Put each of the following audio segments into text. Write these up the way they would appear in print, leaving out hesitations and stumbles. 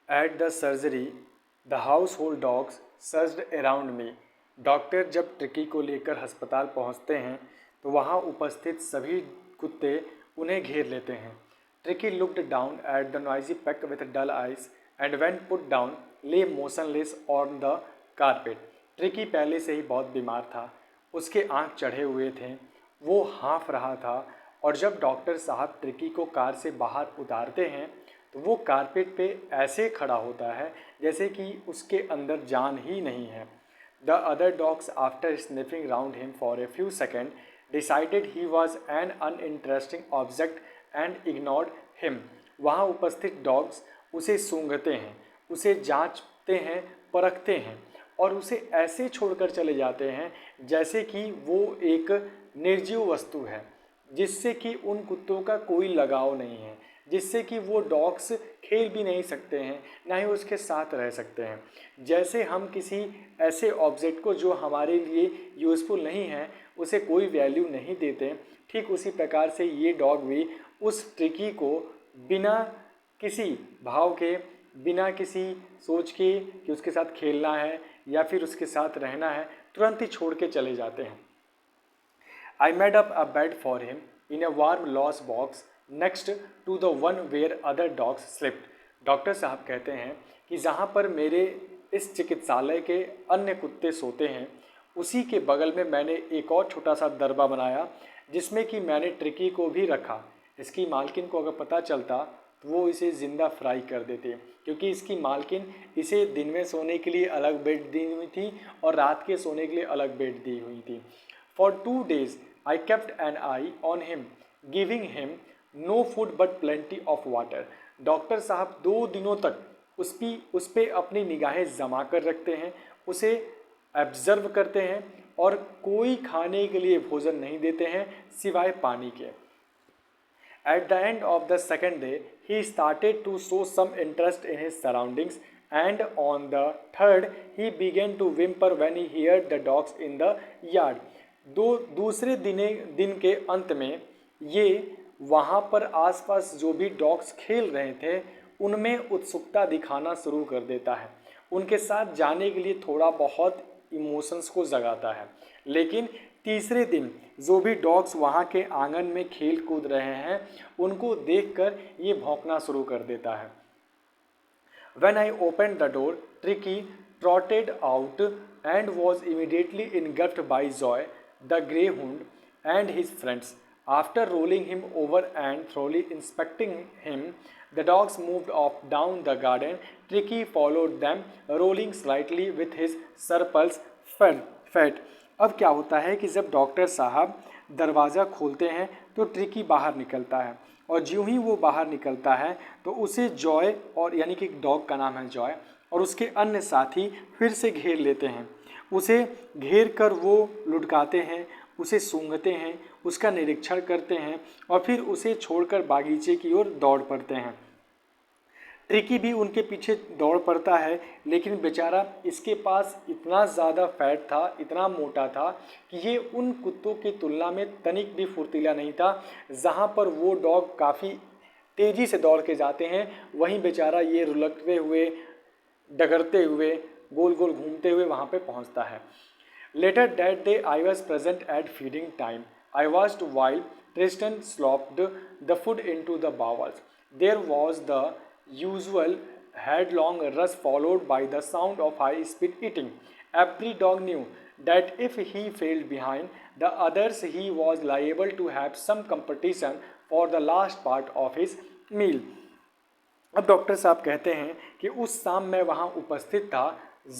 At the surgery, the household dogs surged around me. Doctor जब tricky को लेकर अस्पताल पहुंचते हैं तो वहां उपस्थित सभी कुत्ते उन्हें घेर लेते हैं. Tricky looked down at the noisy pack with dull eyes and when put down lay motionless on the carpet. Tricky पहले से ही बहुत बीमार था. उसके आंख चढ़े हुए थे. वो हाँफ रहा था और जब डॉक्टर साहब ट्रिकी को कार से बाहर उतारते हैं तो वो कारपेट पे ऐसे खड़ा होता है जैसे कि उसके अंदर जान ही नहीं है. The other dogs after sniffing round him for a few second decided he was an uninteresting object and ignored him. वहाँ उपस्थित डॉग्स उसे सूंघते हैं, उसे जांचते हैं, परखते हैं और उसे ऐसे छोड़कर चले जाते हैं जैसे कि वो एक निर्जीव वस्तु है, जिससे कि उन कुत्तों का कोई लगाव नहीं है, जिससे कि वो डॉग्स खेल भी नहीं सकते हैं, ना ही उसके साथ रह सकते हैं. जैसे हम किसी ऐसे ऑब्जेक्ट को जो हमारे लिए यूज़फुल नहीं है उसे कोई वैल्यू नहीं देते, ठीक उसी प्रकार से ये डॉग भी उस ट्रिकी को बिना किसी भाव के, बिना किसी सोच के कि उसके साथ खेलना है या फिर उसके साथ रहना है, तुरंत ही छोड़ के चले जाते हैं. I made up a bed for him in a warm loss box next to the one where other dogs slept. Doctor साहब कहते हैं कि जहाँ पर मेरे इस चिकित्सालय के अन्य कुत्ते सोते हैं उसी के बगल में मैंने एक और छोटा सा दरबा बनाया जिसमें कि मैंने ट्रिकी को भी रखा. इसकी मालकिन को अगर पता चलता तो वो इसे ज़िंदा फ्राई कर देते, क्योंकि इसकी मालकिन इसे दिन में सोने के लिए अलग बेड दी हुई थी और रात के सोने के लिए अलग बेड दी हुई थी. For 2 days I kept an eye on him, giving him no food but plenty of water. Doctor साहब 2 दिनों तक उस पे अपनी निगाहें जमा कर रखते हैं, उसे ऑब्जर्व करते हैं और कोई खाने के लिए भोजन नहीं देते हैं सिवाय पानी के. At the end of the second day, he started to show some interest in his surroundings, and on the third, he began to whimper when he heard the dogs in the yard. दूसरे दिन के अंत में ये वहाँ पर आसपास जो भी डॉग्स खेल रहे थे उनमें उत्सुकता दिखाना शुरू कर देता है, उनके साथ जाने के लिए थोड़ा बहुत इमोशंस को जगाता है. लेकिन तीसरे दिन जो भी डॉग्स वहाँ के आंगन में खेल कूद रहे हैं उनको देखकर ये भौंकना शुरू कर देता है. When I opened the door, Tricky trotted out and was immediately engulfed by Joy, the greyhound, and his friends. After rolling him over and thoroughly inspecting him, the dogs moved off down the garden. Tricky followed them, rolling slightly with his surplus fat. अब क्या होता है कि जब doctor साहब दरवाज़ा खोलते हैं तो ट्रिकी बाहर निकलता है और ज्यों ही वो बाहर निकलता है तो उसे जॉय, और यानी कि डॉग का नाम है जॉय, और उसके अन्य साथी फिर से घेर लेते हैं. उसे घेर कर वो लुढ़काते हैं, उसे सूंघते हैं, उसका निरीक्षण करते हैं और फिर उसे छोड़कर बागीचे की ओर दौड़ पड़ते हैं. ट्रिकी भी उनके पीछे दौड़ पड़ता है, लेकिन बेचारा इसके पास इतना ज़्यादा फैट था, इतना मोटा था कि ये उन कुत्तों की तुलना में तनिक भी फुर्तीला नहीं था. जहाँ पर वो डॉग काफ़ी तेज़ी से दौड़ के जाते हैं वहीं बेचारा ये रुलकते हुए, डगरते हुए, गोल गोल घूमते हुए वहाँ पे पहुँचता है. Later that day I was present at feeding time. I watched while Tristan slopped the food into the bowls. There was the usual headlong rush followed by the sound of high-speed eating. Every dog knew that if he fell behind the others he was liable to have some competition for the last part of his meal. अब doctor साहब कहते हैं कि उस शाम मैं वहाँ उपस्थित था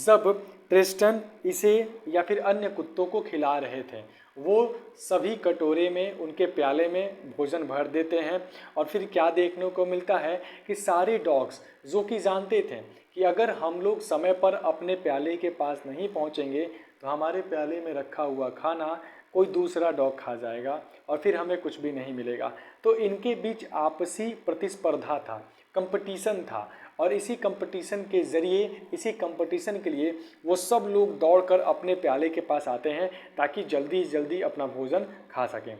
जब ट्रिस्टन इसे या फिर अन्य कुत्तों को खिला रहे थे. वो सभी कटोरे में, उनके प्याले में भोजन भर देते हैं और फिर क्या देखने को मिलता है कि सारे डॉग्स जो कि जानते थे कि अगर हम लोग समय पर अपने प्याले के पास नहीं पहुंचेंगे तो हमारे प्याले में रखा हुआ खाना कोई दूसरा डॉग खा जाएगा और फिर हमें कुछ भी नहीं मिलेगा. तो इनके बीच आपसी प्रतिस्पर्धा था, कंपटीशन था, और इसी कंपटीशन के ज़रिए, इसी कंपटीशन के लिए वो सब लोग दौड़कर अपने प्याले के पास आते हैं ताकि जल्दी जल्दी अपना भोजन खा सकें.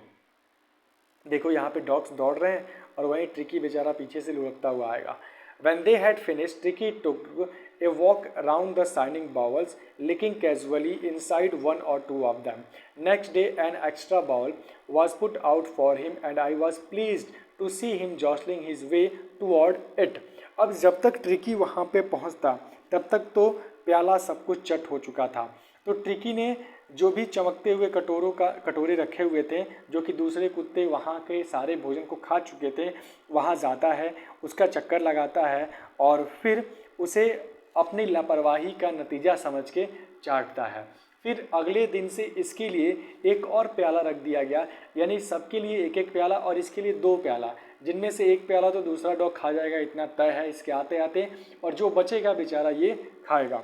देखो यहाँ पे डॉग्स दौड़ रहे हैं और वहीं ट्रिकी बेचारा पीछे से लुढ़कता हुआ आएगा. When they had finished, Tricky took a walk around the shining bowls, licking casually inside one or two of them. Next day, an extra bowl was put out for him, and I was pleased to see him jostling his way toward it. अब जब तक tricky वहाँ पे पहुँचता तब तक तो प्याला सब कुछ चट हो चुका था। तो ट्रिकी ने जो भी चमकते हुए कटोरे रखे हुए थे, जो कि दूसरे कुत्ते वहाँ के सारे भोजन को खा चुके थे, वहाँ जाता है, उसका चक्कर लगाता है और फिर उसे अपनी लापरवाही का नतीजा समझ के चाटता है। फिर अगले दिन से इसके लिए एक और प्याला रख दिया गया, यानी सबके लिए एक एक प्याला और इसके लिए 2 प्याला, जिनमें से एक प्याला तो दूसरा डॉग खा जाएगा, इतना तय है इसके आते आते, और जो बचेगा बेचारा ये खाएगा।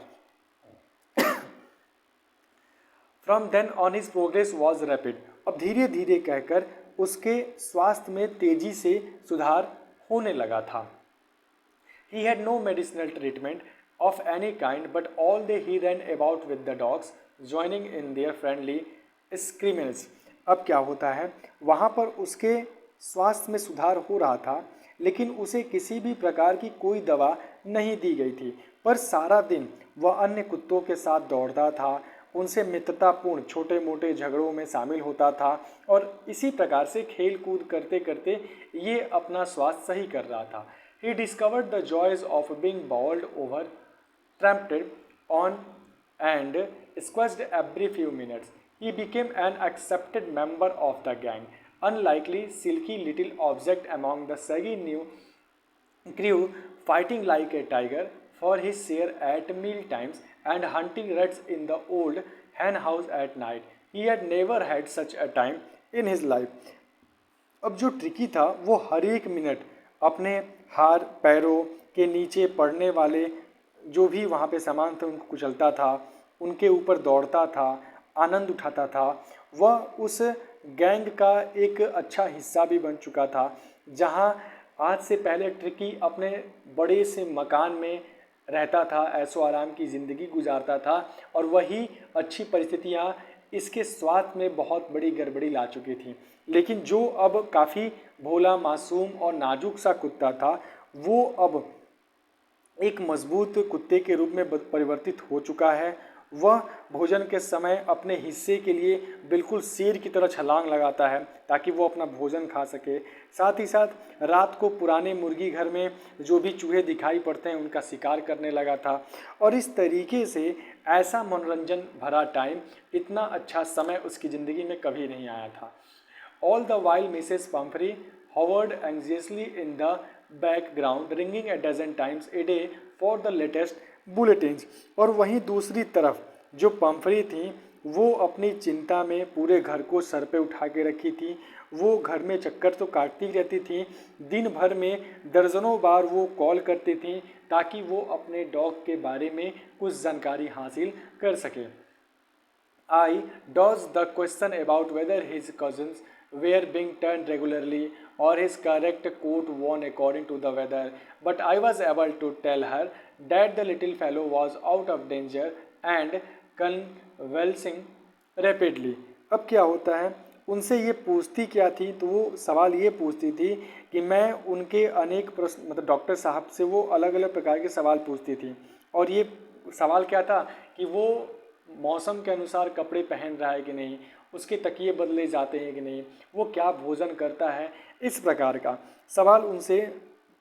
From then on his progress was rapid. अब धीरे धीरे कहकर उसके स्वास्थ्य में तेजी से सुधार होने लगा था। He had no medicinal treatment of any kind, but all day he ran about with the dogs, joining in their friendly screamings. अब क्या होता है, वहाँ पर उसके स्वास्थ्य में सुधार हो रहा था, लेकिन उसे किसी भी प्रकार की कोई दवा नहीं दी गई थी, पर सारा दिन वह अन्य कुत्तों के साथ दौड़ता था, उनसे मित्रतापूर्ण छोटे मोटे झगड़ों में शामिल होता था और इसी प्रकार से खेल कूद करते करते ये अपना स्वास्थ्य सही कर रहा था। He discovered the joys of being bowled over, trampled on and squashed every few minutes. He became an accepted member of the gang, unlikely silky little object among the shaggy new crew, fighting like a tiger for his share at meal times and hunting rats in the old hen house at night. He had never had such a time in his life. अब जो tricky था वो हर एक minute अपने हार पैरों के नीचे पड़ने वाले जो भी वहाँ पे सामान थे उनको कुचलता था, उनके ऊपर दौड़ता था, आनंद उठाता था। वह उस गैंग का एक अच्छा हिस्सा भी बन चुका था, जहाँ आज से पहले ट्रिकी अपने बड़े से मकान में रहता था, ऐशो आराम की ज़िंदगी गुजारता था और वही अच्छी परिस्थितियाँ इसके स्वास्थ्य में बहुत बड़ी गड़बड़ी ला चुकी थी। लेकिन जो अब काफ़ी भोला मासूम और नाजुक सा कुत्ता था, वो अब एक मजबूत कुत्ते के रूप में परिवर्तित हो चुका है। वह भोजन के समय अपने हिस्से के लिए बिल्कुल शेर की तरह छलांग लगाता है ताकि वो अपना भोजन खा सके। साथ ही साथ रात को पुराने मुर्गी घर में जो भी चूहे दिखाई पड़ते हैं उनका शिकार करने लगा था और इस तरीके से ऐसा मनोरंजन भरा टाइम, इतना अच्छा समय उसकी ज़िंदगी में कभी नहीं आया था। All the while Mrs. Pumphrey hovered anxiously in the background, ringing a dozen times a day for the latest bulletins. और वहीं दूसरी तरफ जो पंफरी थी वो अपनी चिंता में पूरे घर को सर पे उठा के रखी थी। वो घर में चक्कर तो काटती रहती थी, दिन भर में दर्जनों बार वो कॉल करती थी ताकि वो अपने डॉग के बारे में कुछ जानकारी हासिल कर सके। I dodged the question about whether his cousins were being turned regularly or his correct coat worn according to the weather, but I was able to tell her that the little fellow was out of danger and convalescing rapidly. अब क्या होता है, उनसे ये पूछती क्या थी, तो वो सवाल ये पूछती थी कि मैं उनके अनेक प्रश्न, मतलब डॉक्टर साहब से वो अलग अलग प्रकार के सवाल पूछती थी। और ये सवाल क्या था कि वो मौसम के अनुसार कपड़े पहन रहा है कि नहीं, उसके तकिए बदले जाते हैं कि नहीं, वो क्या भोजन करता है, इस प्रकार का सवाल उनसे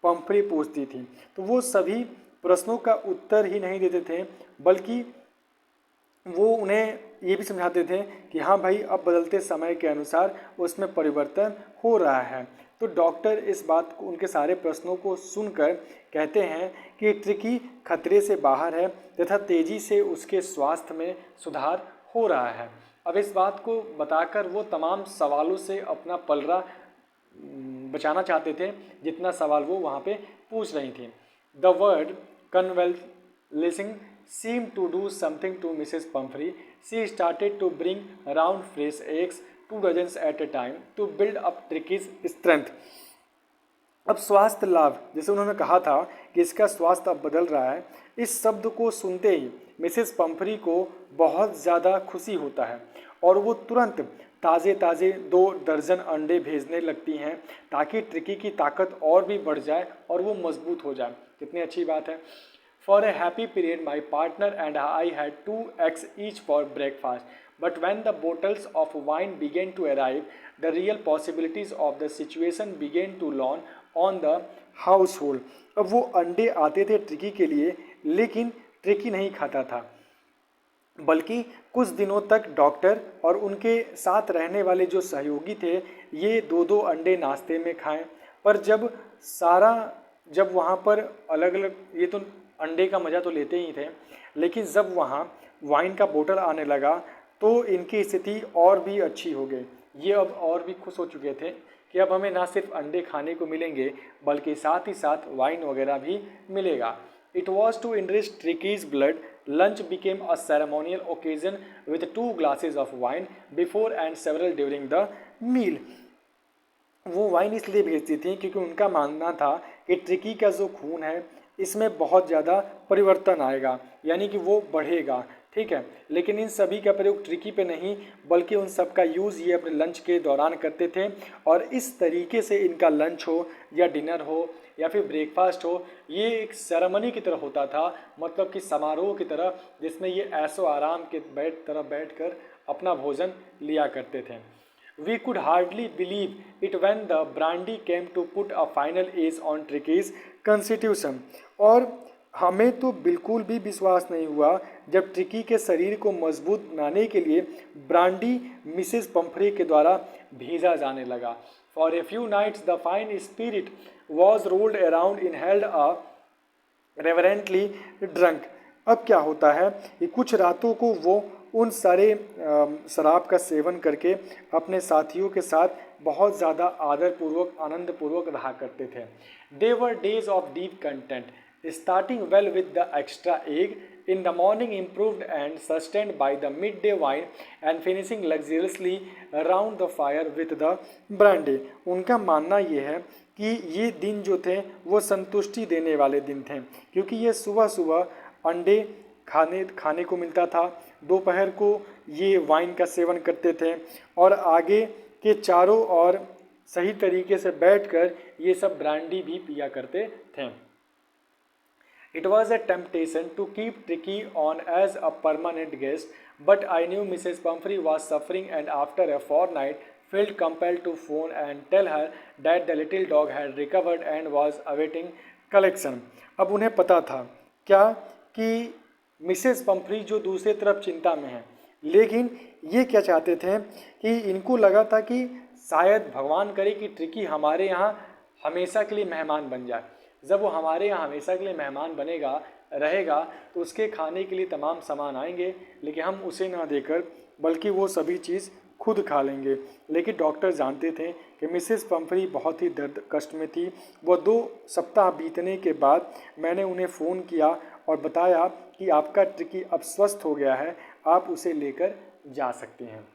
पंफरी पूछती थी। तो वो सभी प्रश्नों का उत्तर ही नहीं देते थे, बल्कि वो उन्हें ये भी समझाते थे कि हाँ भाई, अब बदलते समय के अनुसार उसमें परिवर्तन हो रहा है। तो डॉक्टर इस बात को, उनके सारे प्रश्नों को सुनकर कहते हैं कि ट्रिकी खतरे से बाहर है तथा तेज़ी से उसके स्वास्थ्य में सुधार हो रहा है। अब इस बात को बताकर वो तमाम सवालों से अपना पलड़ा बचाना चाहते थे जितना सवाल वो वहाँ पे पूछ रही थी। The word convalescing seemed to do something to Mrs. Pumphrey. She started to bring around fresh eggs, 2 dozens at a time, to build up Tricky's strength. अब स्वास्थ्य लाभ, जैसे उन्होंने कहा था कि इसका स्वास्थ्य अब बदल रहा है, इस शब्द को सुनते ही मिसेस पंफरी को बहुत ज़्यादा खुशी होता है और वो तुरंत ताज़े ताज़े 2 दर्जन अंडे भेजने लगती हैं ताकि ट्रिकी की ताकत और भी बढ़ जाए और वो मजबूत हो जाए। कितनी अच्छी बात है। For a happy period my partner and I had 2 eggs each for breakfast, but when the bottles of wine began to arrive, the real possibilities of the situation began to dawn on the household. अब वो अंडे आते थे tricky के लिए, लेकिन tricky नहीं खाता था, बल्कि कुछ दिनों तक डॉक्टर और उनके साथ रहने वाले जो सहयोगी थे ये 2-2 अंडे नाश्ते में खाएं। पर जब वहाँ पर अलग अलग ये तो अंडे का मज़ा तो लेते ही थे, लेकिन जब वहाँ वाइन का बोतल आने लगा तो इनकी स्थिति और भी अच्छी हो गई। ये अब और भी खुश हो चुके थे कि अब हमें ना सिर्फ अंडे खाने को मिलेंगे बल्कि साथ ही साथ वाइन वगैरह भी मिलेगा। It was to enrich Tricky's blood. Lunch became a ceremonial occasion with 2 glasses of wine before and several during the meal. वो वाइन इसलिए भेजती थी क्योंकि उनका मानना था कि ट्रिकी का जो खून है इसमें बहुत ज़्यादा परिवर्तन आएगा, यानी कि वो बढ़ेगा। ठीक है, लेकिन इन सभी का प्रयोग ट्रिकी पे नहीं बल्कि उन सब का यूज़ ये अपने लंच के दौरान करते थे, और इस तरीके से इनका लंच हो या डिनर हो या फिर ब्रेकफास्ट हो, ये एक सेरेमनी की तरह होता था, मतलब कि समारोह की तरह, जिसमें ये ऐसो आराम के तरह बैठकर अपना भोजन लिया करते थे। We could hardly believe it when the brandy came to put a final ace on Tricky's constitution. और हमें तो बिल्कुल भी विश्वास नहीं हुआ जब ट्रिकी के शरीर को मजबूत बनाने के लिए ब्रांडी मिसेस पंफ्रे के द्वारा भेजा जाने लगा। For a few nights the fine spirit was rolled around in held a reverently drunk. अब क्या होता है कि कुछ रातों को वो उन सारे शराब का सेवन करके अपने साथियों के साथ बहुत ज़्यादा आदरपूर्वक आनंदपूर्वक रहा करते थे। They were days of deep content, starting well with the extra egg in the morning, improved and sustained by the midday wine, and finishing luxuriously around the fire with the brandy. उनका मानना ये है कि ये दिन जो थे वो संतुष्टि देने वाले दिन थे, क्योंकि ये सुबह सुबह अंडे खाने को मिलता था, दोपहर को ये वाइन का सेवन करते थे और आगे के चारों ओर सही तरीके से बैठकर ये सब ब्रांडी भी पिया करते थे। It was a temptation to keep Tricky on as a permanent guest, but I knew Mrs. Pumphrey was suffering and after a fortnight felt compelled to phone and tell her that the little dog had recovered and was awaiting collection. अब उन्हें पता था क्या कि Mrs Pomfrey जो दूसरी तरफ चिंता में हैं, लेकिन ये क्या चाहते थे कि इनको लगा था कि शायद भगवान करे कि ट्रिकी हमारे यहाँ हमेशा के लिए मेहमान बन जाए। जब वो हमारे यहाँ हमेशा के लिए मेहमान बनेगा रहेगा तो उसके खाने के लिए तमाम सामान आएंगे, लेकिन हम उसे ना देकर बल्कि वो सभी चीज़ खुद खा लेंगे। लेकिन डॉक्टर जानते थे कि मिसेस पंफ्री बहुत ही दर्द कष्ट में थी। वो 2 सप्ताह बीतने के बाद मैंने उन्हें फ़ोन किया और बताया कि आपका ट्रिकी अब स्वस्थ हो गया है, आप उसे लेकर जा सकते हैं।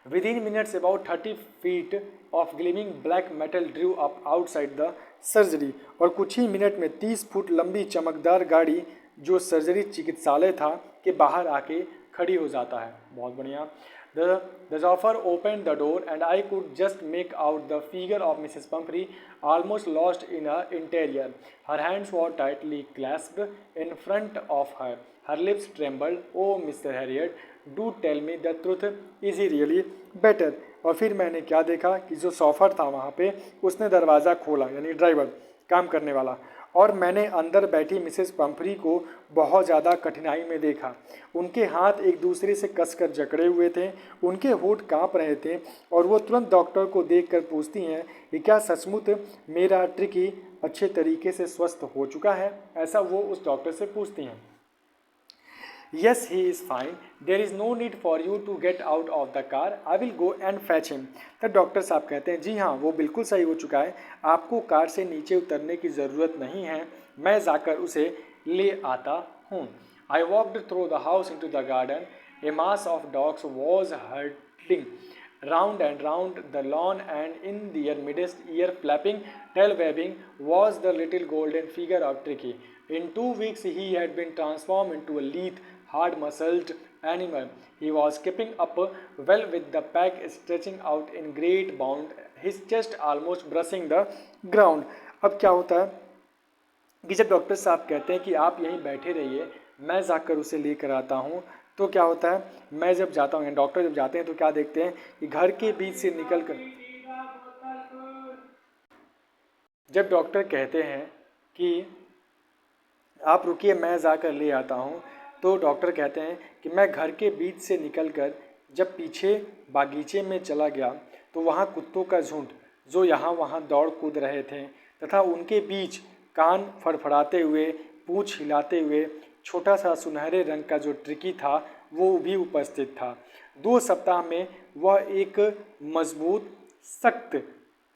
Within minutes, about 30 feet of gleaming black metal drew up outside the surgery. और कुछ ही मिनट में 30 फुट लंबी चमकदार गाड़ी जो सर्जरी चिकित्सालय था के बाहर आके खड़ी हो जाता है। बहुत बढ़िया। The chauffeur opened the door and I could just make out the figure of Mrs. Pumphrey, almost lost in her interior. Her hands were tightly clasped in front of her. Her lips trembled. Oh, Mr. Harriet, do tell me the truth. Is he really better? और फिर मैंने क्या देखा कि जो chauffeur था वहाँ पे उसने दरवाज़ा खोला, यानी ड्राइवर काम करने वाला, और मैंने अंदर बैठी मिसेस पंफ्री को बहुत ज़्यादा कठिनाई में देखा। उनके हाथ एक दूसरे से कसकर जकड़े हुए थे, उनके होंठ कांप रहे थे और वो तुरंत डॉक्टर को देखकर पूछती हैं कि क्या सचमुच मेरा ट्रिकी अच्छे तरीके से स्वस्थ हो चुका है? ऐसा वो उस डॉक्टर से पूछती हैं। Yes, he is fine. There is no need for you to get out of the car. I will go and fetch him. तो डॉक्टर साहब कहते हैं जी हाँ, वो बिल्कुल सही हो चुका है, आपको कार से नीचे उतरने की ज़रूरत नहीं है, मैं जाकर उसे ले आता हूँ। I walked through the house into the garden. A mass of dogs was hurtling round and round the lawn, and in their midst, ear flapping, tail waving, was the little golden figure of Tricky. In 2 weeks he had been transformed into a lithe, hard-muscled, animal. He was keeping up well with the pack stretching out in great bound, his chest almost brushing the ground. अब क्या होता है कि जब doctor साहब कहते हैं कि आप यहीं बैठे रहिए, मैं जाकर उसे लेकर आता हूँ, तो क्या होता है, मैं जब जाता हूँ, डॉक्टर जब जाते हैं तो क्या देखते हैं कि घर के बीच से निकल कर, जब डॉक्टर कहते हैं कि आप रुकिए मैं जाकर ले आता हूँ, तो डॉक्टर कहते हैं कि मैं घर के बीच से निकलकर जब पीछे बागीचे में चला गया तो वहाँ कुत्तों का झुंड जो यहाँ वहाँ दौड़ कूद रहे थे तथा उनके बीच कान फड़फड़ाते हुए, पूँछ हिलाते हुए छोटा सा सुनहरे रंग का जो ट्रिकी था वो भी उपस्थित था। 2 सप्ताह में वह एक मजबूत सख्त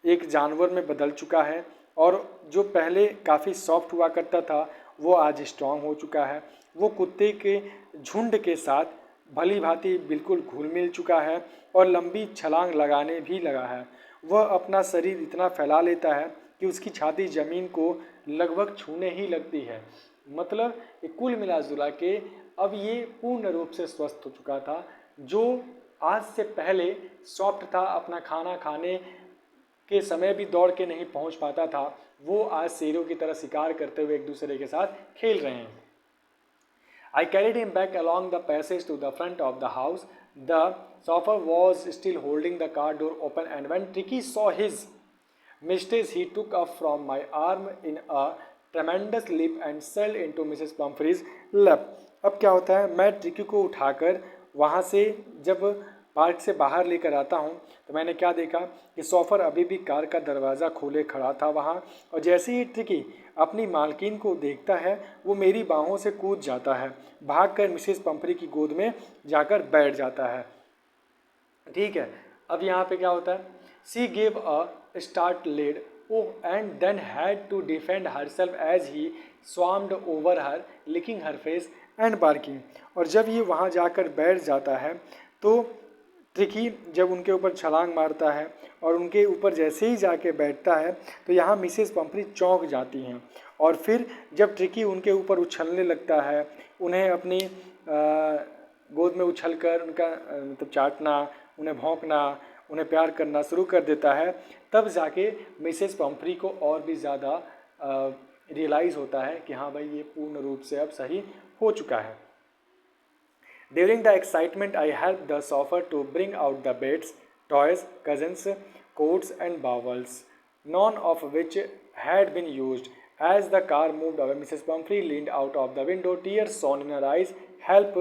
एक जानवर में बदल चुका है और जो पहले काफ़ी सॉफ्ट हुआ करता था वो आज स्ट्रांग हो चुका है। वो कुत्ते के झुंड के साथ भली भांति बिल्कुल घुल मिल चुका है और लंबी छलांग लगाने भी लगा है। वह अपना शरीर इतना फैला लेता है कि उसकी छाती ज़मीन को लगभग छूने ही लगती है। मतलब कुल मिला जुला के अब ये पूर्ण रूप से स्वस्थ हो चुका था। जो आज से पहले सॉफ्ट था, अपना खाना खाने के समय भी दौड़ के नहीं पहुंच पाता था, वो आज शेरों की तरह शिकार करते हुए एक दूसरे के साथ खेल रहे हैं। I carried him back along the passage to the front of the house. The chauffeur was still holding the car door open, and when Tricky saw his mistake, he took up from my arm in a tremendous leap and sailed into Mrs. Pumphrey's lap. अब क्या होता है, मैं tricky को उठाकर वहाँ से जब पार्क से बाहर लेकर आता हूँ तो मैंने क्या देखा कि सॉफर अभी भी कार का दरवाज़ा खोले खड़ा था वहाँ, और जैसे ही ट्रिकी अपनी मालकिन को देखता है वो मेरी बाहों से कूद जाता है, भागकर मिसेस पंपरी की गोद में जाकर बैठ जाता है। ठीक है, अब यहाँ पे क्या होता है, she gave a startled and then had to defend herself as he swarmed over her licking her face and barking. और जब ये वहाँ जाकर बैठ जाता है तो ट्रिकी जब उनके ऊपर छलांग मारता है और उनके ऊपर जैसे ही जाके बैठता है तो यहाँ मिसेस पंपरी चौंक जाती हैं, और फिर जब ट्रिकी उनके ऊपर उछलने लगता है, उन्हें अपनी गोद में उछलकर उनका मतलब चाटना, उन्हें भौंकना, उन्हें प्यार करना शुरू कर देता है, तब जाके मिसेस पंपरी को और भी ज़्यादा रियलाइज़ होता है कि हाँ भाई ये पूर्ण रूप से अब सही हो चुका है। During the excitement, I helped the chauffeur to bring out the beds, toys, cousins, coats and bowels, none of which had been used. As the car moved away, Mrs. Pumphrey leaned out of the window, tears shone in her eyes, help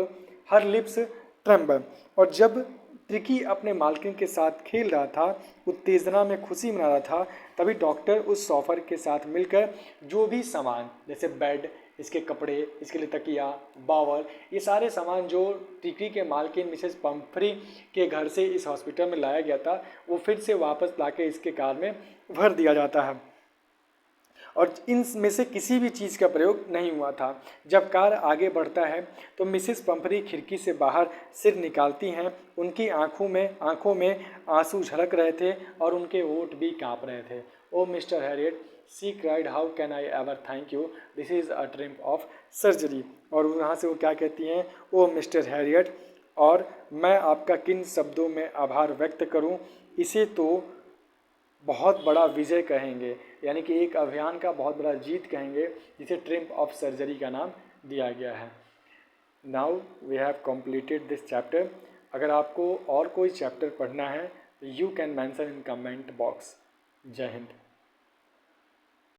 her lips tremble. और जब tricky अपने मालकिन के साथ खेल रहा था, उत्तेजना में खुशी मना रहा था, तभी डॉक्टर उस सॉफर के साथ मिलकर जो भी सामान जैसे बेड, इसके कपड़े, इसके लिए तकिया, बावल, ये सारे सामान जो ट्रिकी के मालकिन मिसेस पंपरी के घर से इस हॉस्पिटल में लाया गया था वो फिर से वापस लाके इसके कार में भर दिया जाता है, और इनमें से किसी भी चीज़ का प्रयोग नहीं हुआ था। जब कार आगे बढ़ता है तो मिसेस पंपरी खिड़की से बाहर सिर निकालती हैं, उनकी आंखों में आंसू झलक रहे थे और उनके होंठ भी काँप रहे थे। Oh mister Herriot, she cried, how can I ever thank you, this is a triumph of surgery. और वहाँ से वो क्या कहती हैं, ओ मिस्टर हैरियट, और मैं आपका किन शब्दों में आभार व्यक्त करूँ, इसे तो बहुत बड़ा विजय कहेंगे, यानी कि एक अभियान का बहुत बड़ा जीत कहेंगे जिसे ट्रिम्प ऑफ सर्जरी का नाम दिया गया है। Now we have completed this chapter. अगर आपको और कोई चैप्टर पढ़ना है तो you can mention in comment box. जय हिंद।